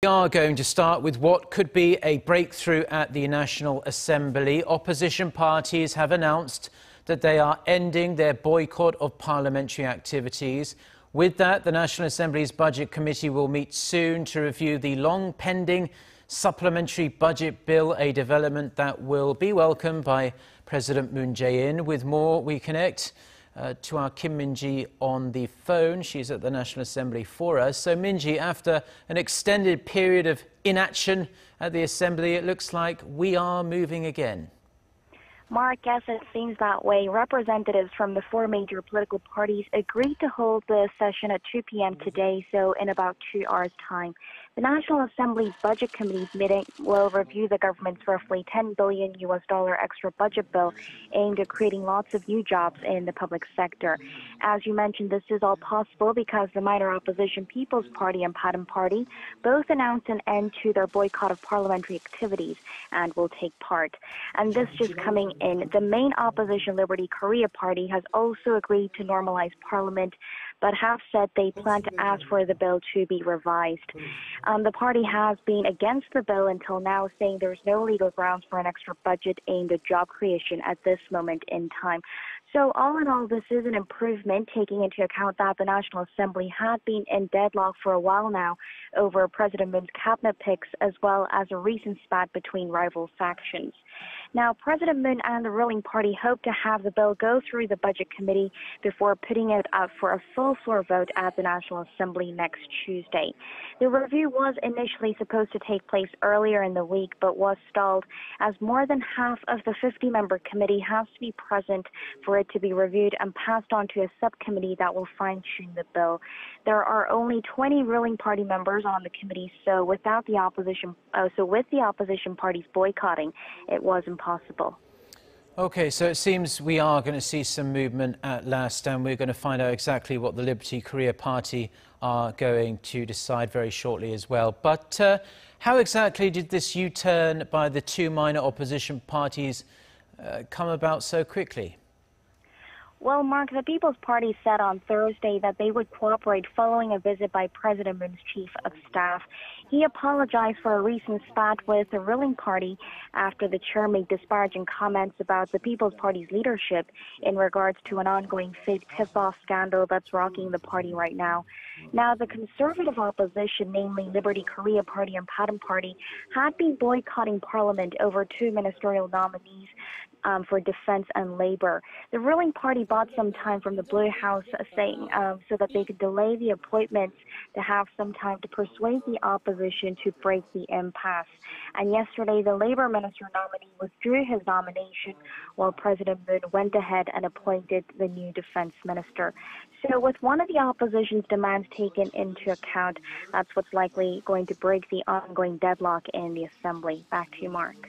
We are going to start with what could be a breakthrough at the National Assembly. Opposition parties have announced that they are ending their boycott of parliamentary activities. With that, the National Assembly's Budget Committee will meet soon to review the long-pending supplementary budget bill, a development that will be welcomed by President Moon Jae-in. With more, we connect to our Minji on the phone. She's at the National Assembly for us. So Minji, after an extended period of inaction at the Assembly, it looks like we are moving again. Mark, yes, it seems that way. Representatives from the four major political parties agreed to hold the session at 2 p.m. today, so in about 2 hours' time. The National Assembly's Budget Committee's meeting will review the government's roughly $10 billion extra budget bill aimed at creating lots of new jobs in the public sector. As you mentioned, this is all possible because the minor opposition People's Party and Padam Party both announced an end to their boycott of parliamentary activities and will take part. And this just coming in. The main opposition Liberty Korea Party has also agreed to normalize parliament, but have said they plan to ask for the bill to be revised. The party has been against the bill until now, saying there's no legal grounds for an extra budget aimed at job creation at this moment in time. So all in all, this is an improvement, taking into account that the National Assembly had been in deadlock for a while now over President Moon's cabinet picks, as well as a recent spat between rival factions. Now, President Moon and the ruling party hope to have the bill go through the Budget Committee before putting it out for a full floor vote at the National Assembly next Tuesday. The review was initially supposed to take place earlier in the week, but was stalled as more than half of the 50-member committee has to be present for it to be reviewed and passed on to a subcommittee that will fine-tune the bill. There are only 20 ruling party members on the committee, so with the opposition parties boycotting, it was impossible. Okay, so it seems we are going to see some movement at last, and we're going to find out exactly what the Liberty Korea Party are going to decide very shortly as well. But how exactly did this U-turn by the two minor opposition parties come about so quickly? Well, Mark, the People's Party said on Thursday that they would cooperate following a visit by President Moon's chief of staff. He apologized for a recent spat with the ruling party after the chair made disparaging comments about the People's Party's leadership in regards to an ongoing fake tip-off scandal that's rocking the party right now. Now, the conservative opposition, namely Liberty Korea Party and Padam Party, had been boycotting Parliament over two ministerial nominees for defense and labor. The ruling party bought some time from the Blue House, saying so that they could delay the appointments to have some time to persuade the opposition to break the impasse. And yesterday, the labor minister nominee withdrew his nomination while President Moon went ahead and appointed the new defense minister. So with one of the opposition's demands taken into account, that's what's likely going to break the ongoing deadlock in the Assembly. Back to you, Mark.